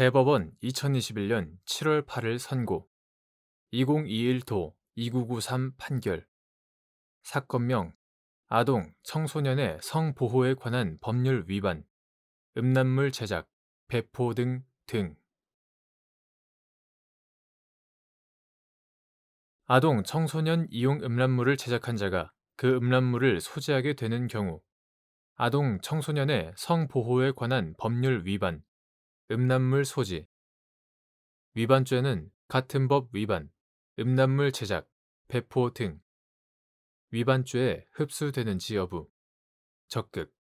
대법원 2021년 7월 8일 선고 2021도 2993 판결 사건명 아동, 청소년의 성보호에 관한 법률 위반 음란물 제작, 배포 등 아동, 청소년 이용 음란물을 제작한 자가 그 음란물을 소지하게 되는 경우 아동, 청소년의 성보호에 관한 법률 위반 음란물 소지 위반죄는 같은 법 위반, 음란물 제작, 배포 등 위반죄에 흡수되는지 여부, 적극.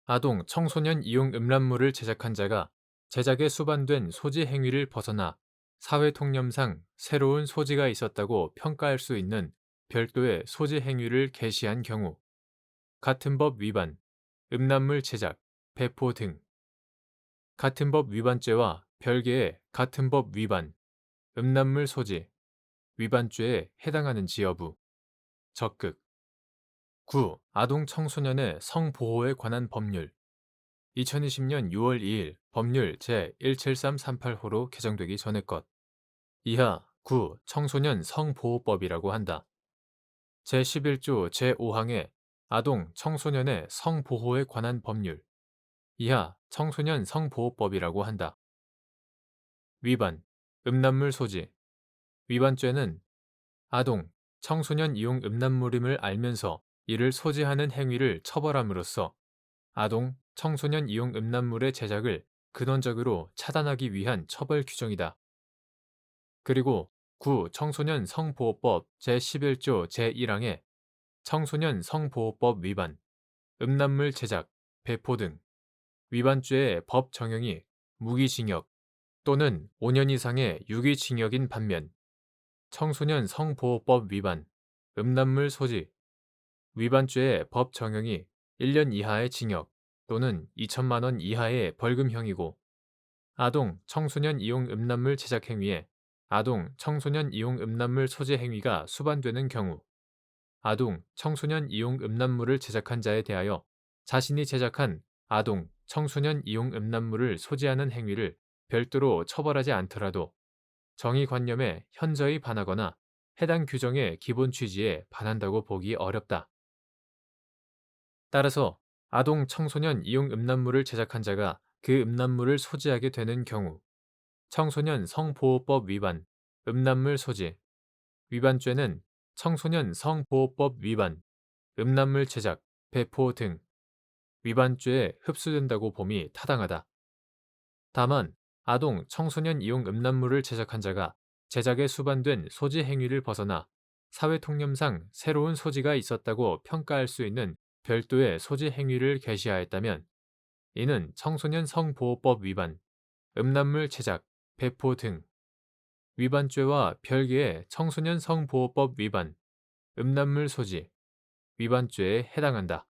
아동, 청소년 이용 음란물을 제작한 자가 제작에 수반된 소지 행위를 벗어나 사회 통념상 새로운 소지가 있었다고 평가할 수 있는 별도의 소지 행위를 개시한 경우, 같은 법 위반, 음란물 제작, 배포 등 같은 법 위반죄와 별개의 같은 법 위반, 음란물 소지, 위반죄에 해당하는지 여부, 적극. 9. 아동 청소년의 성보호에 관한 법률 2020년 6월 2일 법률 제17338호로 개정되기 전의 것 이하 9. 청소년 성보호법이라고 한다. 제11조 제5항의 아동 청소년의 성보호에 관한 법률 이하 청소년 성보호법이라고 한다. 위반 음란물 소지 위반죄는 아동, 청소년 이용 음란물임을 알면서 이를 소지하는 행위를 처벌함으로써 아동, 청소년 이용 음란물의 제작을 근원적으로 차단하기 위한 처벌 규정이다. 그리고 9. 청소년 성보호법 제11조 제1항의 청소년 성보호법 위반, 음란물 제작, 배포 등 위반죄의 법 정형이 무기징역 또는 5년 이상의 유기징역인 반면 청소년 성보호법 위반, 음란물 소지, 위반죄의 법 정형이 1년 이하의 징역 또는 2천만 원 이하의 벌금형이고 아동, 청소년 이용 음란물 제작 행위에 아동, 청소년 이용 음란물 소지 행위가 수반되는 경우 아동, 청소년 이용 음란물을 제작한 자에 대하여 자신이 제작한 아동, 청소년 이용 음란물을 소지하는 행위를 별도로 처벌하지 않더라도 정의관념에 현저히 반하거나 해당 규정의 기본 취지에 반한다고 보기 어렵다. 따라서 아동, 청소년 이용 음란물을 제작한 자가 그 음란물을 소지하게 되는 경우 청소년 성보호법 위반, 음란물 소지, 위반죄는 청소년 성보호법 위반, 음란물 제작, 배포 등 위반죄에 흡수된다고 봄이 타당하다. 다만 아동, 청소년 이용 음란물을 제작한 자가 제작에 수반된 소지 행위를 벗어나 사회 통념상 새로운 소지가 있었다고 평가할 수 있는 별도의 소지 행위를 개시하였다면 이는 청소년 성보호법 위반, 음란물 제작, 배포 등 위반죄와 별개의 청소년 성보호법 위반, 음란물 소지, 위반죄에 해당한다.